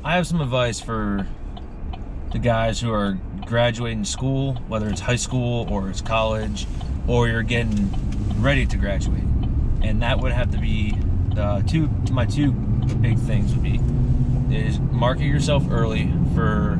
I have some advice for the guys who are graduating school, whether it's high school or it's college, or you're getting ready to graduate. And that would have to be my two big things would be is market yourself early for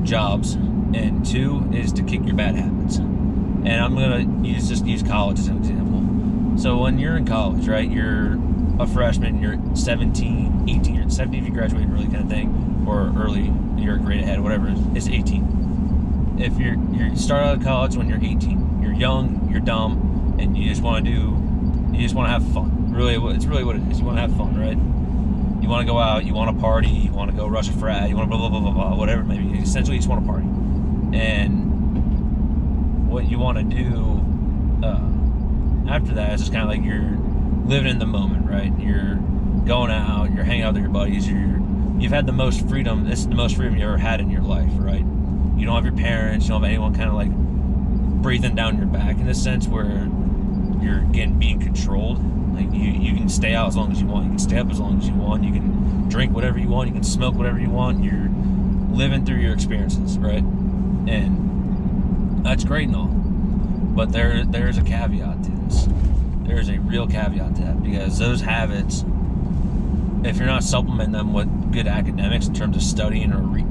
jobs, and two is to kick your bad habits. And I'm gonna use college as an example. So when you're in college, right, you're a freshman, you're 17, 18, you're 17 if you graduate early kind of thing, or early, you're a grade ahead, whatever, it's 18. If you start out of college when you're 18, you're young, you're dumb, and you just want to have fun. Really, it's really what it is. You want to have fun, right? You want to go out, you want to party, you want to go rush a frat, you want to blah, blah, blah, blah, blah, whatever it may be. Essentially, you just want to party. And what you want to do after that is just kind of like you're living in the moment, right? You're going out, you're hanging out with your buddies, you've had the most freedom. This is the most freedom you ever had in your life, right? You don't have your parents, you don't have anyone kind of like breathing down your back in a sense where you're being controlled. Like you can stay out as long as you want, you can stay up as long as you want, you can drink whatever you want, you can smoke whatever you want. You're living through your experiences, right? And that's great and all, but there's a caveat to this. There's a real caveat to that, because those habits, if you're not supplementing them with good academics in terms of studying or reading,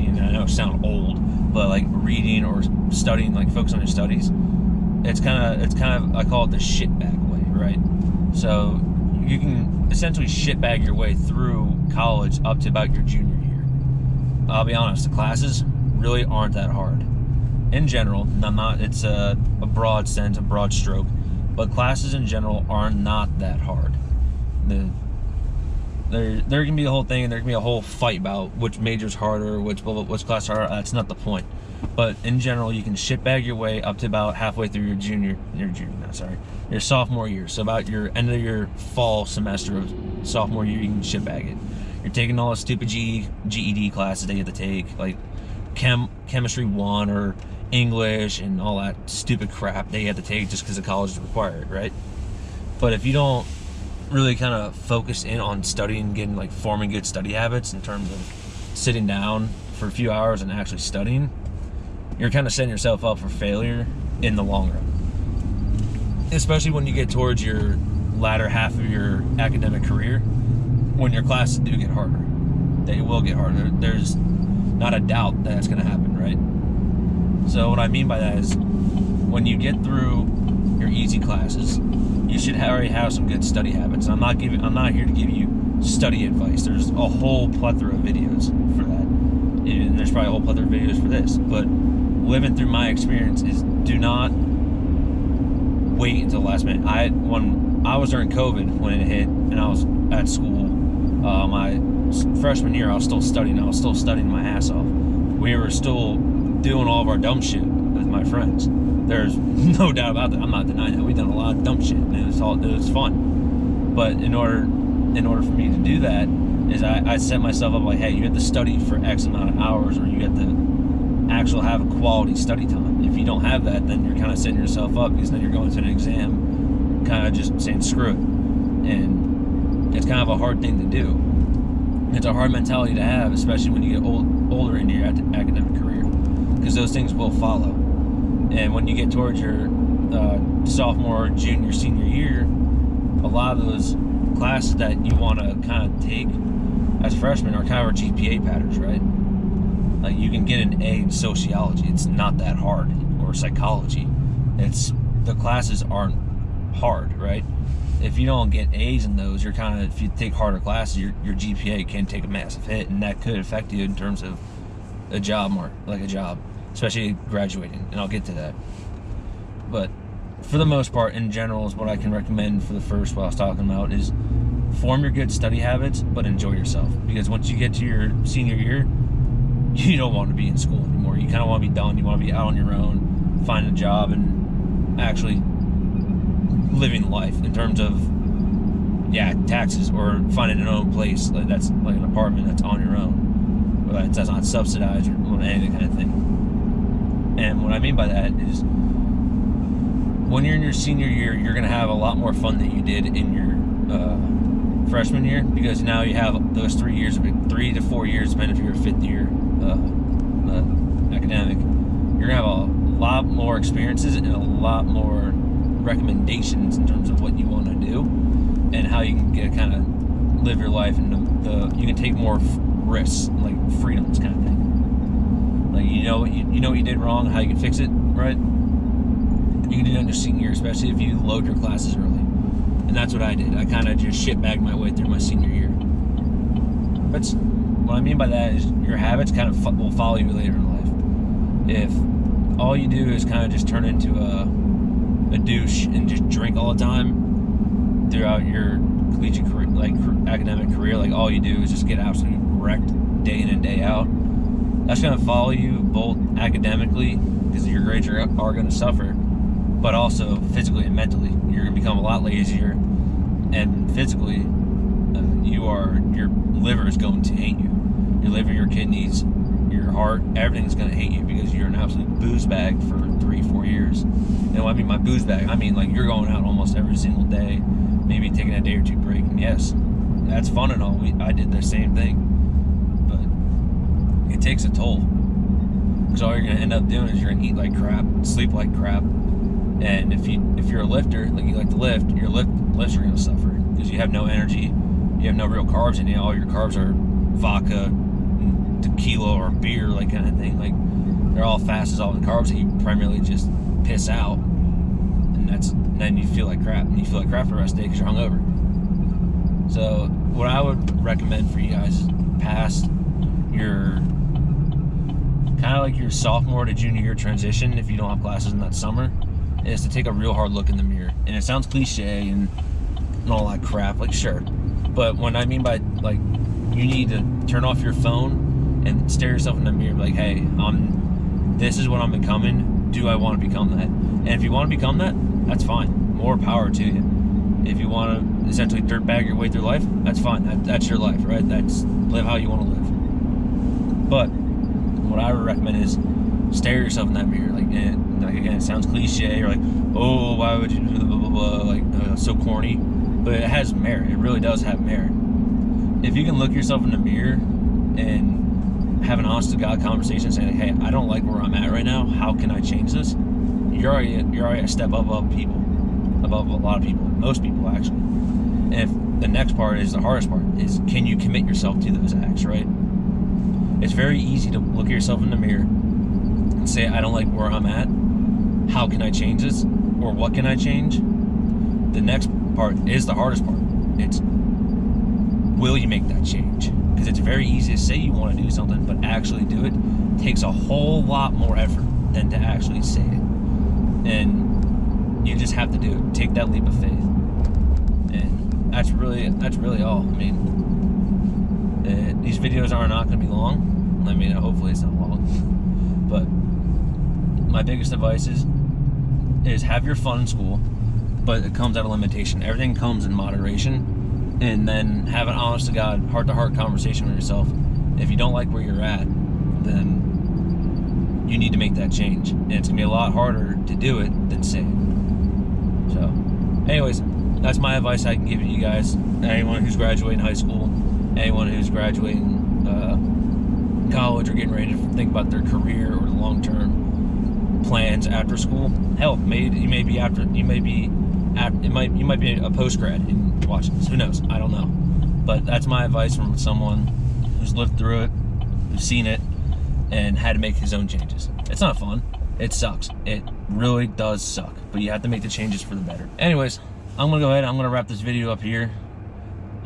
and I know it sounds old, but like reading or studying, like focus on your studies, it's kind of I call it the shitbag way, right? So you can essentially shitbag your way through college up to about your junior year. I'll be honest, the classes really aren't that hard in general. It's a broad sense, a broad stroke, but classes in general are not that hard. There can be a whole thing, and there can be a whole fight about which major's harder, which class harder. That's not the point. But in general, you can shitbag your way up to about halfway through your sophomore year. So about your end of your fall semester of sophomore year, you can shitbag it. You're taking all the stupid GED classes that you have to take, like Chemistry 1 or English and all that stupid crap that you have to take just because the college is required, right? But if you don't really kind of focus in on studying, forming good study habits in terms of sitting down for a few hours and actually studying, you're kind of setting yourself up for failure in the long run. Especially when you get towards your latter half of your academic career, when your classes do get harder. They will get harder. There's not a doubt that's going to happen, right? So what I mean by that is, when you get through your easy classes, you should already have some good study habits. I'm not here to give you study advice. There's a whole plethora of videos for that. And there's probably a whole plethora of videos for this. But living through my experience is, do not wait until the last minute. When I was during COVID when it hit, and I was at school, my freshman year, I was still studying. I was still studying my ass off. We were still doing all of our dumb shit with my friends. There's no doubt about that. I'm not denying that. We've done a lot of dumb shit, and it was fun. But in order for me to do that, is I set myself up like, hey, you have to study for X amount of hours, or you have to actually have a quality study time. If you don't have that, then you're kind of setting yourself up, because then you're going to an exam kind of just saying screw it. And it's kind of a hard thing to do. It's a hard mentality to have, especially when you get older into your academic career, because those things will follow. And when you get towards your sophomore, junior, senior year, a lot of those classes that you want to kind of take as freshmen are kind of our GPA patterns, right? Like, you can get an A in sociology. It's not that hard. Or psychology. The classes aren't hard, right? If you don't get A's in those, if you take harder classes, your GPA can take a massive hit, and that could affect you in terms of a job, especially graduating, and I'll get to that. But for the most part, in general, is what I can recommend for the first, what I was talking about, is form your good study habits, but enjoy yourself. Because once you get to your senior year, you don't want to be in school anymore. You kind of want to be done. You want to be out on your own, find a job, and actually living life in terms of, taxes, or finding an own place that's like an apartment that's on your own, or that's not subsidized, or any kind of thing. And what I mean by that is, when you're in your senior year, you're going to have a lot more fun than you did in your freshman year, because now you have those 3 years of it, 3 to 4 years, depending if you're a fifth year academic. You're gonna have a lot more experiences and a lot more recommendations in terms of what you want to do and how you can get kind of live your life, and you can take more risks, like freedoms kind of thing. Like you know what you did wrong, how you can fix it, right? You can do that in your senior year, especially if you load your classes early. And that's what I did. I kind of just shitbagged my way through my senior year. But what I mean by that is your habits kind of will follow you later in life. If all you do is kind of just turn into a douche and just drink all the time throughout your collegiate career, like academic career, like all you do is just get absolutely wrecked day in and day out, that's going to follow you both academically, because your grades are going to suffer, but also physically and mentally. You're going to become a lot lazier, and physically, your liver is going to hate you. Your liver, your kidneys, your heart, everything's going to hate you because you're an absolute booze bag for 3-4 years. And what I mean by booze bag, I mean like you're going out almost every single day, maybe taking a day or two break. And yes, that's fun and all. I did the same thing, but it takes a toll, because all you're going to end up doing is you're going to eat like crap, sleep like crap. And if you're a lifter, like you like to lift, your lifts are going to suffer because you have no energy, you have no real carbs in you. All your carbs are vodka, tequila, or beer, like kind of thing. Like they're all fast as all the carbs that you primarily just piss out, and then you feel like crap, and you feel like crap for the rest of the day because you're hungover. So what I would recommend for you guys is past your kind of like your sophomore to junior year transition, if you don't have classes in that summer, is to take a real hard look in the mirror. And it sounds cliche and all that crap, like sure, but what I mean by like, you need to turn off your phone and stare yourself in the mirror, like, hey, this is what I'm becoming. Do I want to become that? And if you want to become that, that's fine. More power to you. If you want to essentially dirtbag your way through life, that's fine. That's your life, right? That's live how you want to live. But what I would recommend is stare yourself in that mirror. Like again, it sounds cliche, or like, oh, why would you do blah blah blah, like so corny. But it has merit. It really does have merit. If you can look yourself in the mirror and have an honest to God conversation saying, hey, I don't like where I'm at right now, how can I change this? You're already a step above people, above a lot of people, most people actually. And if the next part is the hardest part, is can you commit yourself to those acts, right? It's very easy to look at yourself in the mirror and say, I don't like where I'm at, how can I change this? Or what can I change? The next part is the hardest part. It's, will you make that change? Because it's very easy to say you want to do something, but actually do it takes a whole lot more effort than to actually say it. And you just have to do it. Take that leap of faith. And that's really all. I mean, these videos are not going to be long. I mean, hopefully it's not long. But my biggest advice is have your fun in school, but it comes at a limitation. Everything comes in moderation. And then have an honest to God, heart-to-heart conversation with yourself. If you don't like where you're at, then you need to make that change. And it's going to be a lot harder to do it than say it. So, anyways, that's my advice I can give you guys. Anyone who's graduating high school, anyone who's graduating college or getting ready to think about their career or long-term plans after school. Hell, you might be a post-grad and watching this. Who knows? I don't know. But that's my advice from someone who's lived through it, who's seen it, and had to make his own changes. It's not fun. It sucks. It really does suck. But you have to make the changes for the better. Anyways, I'm going to go ahead. I'm going to wrap this video up here.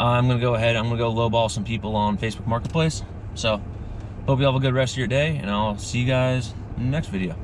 I'm going to go ahead. I'm going to go lowball some people on Facebook Marketplace. So, hope you have a good rest of your day, and I'll see you guys in the next video.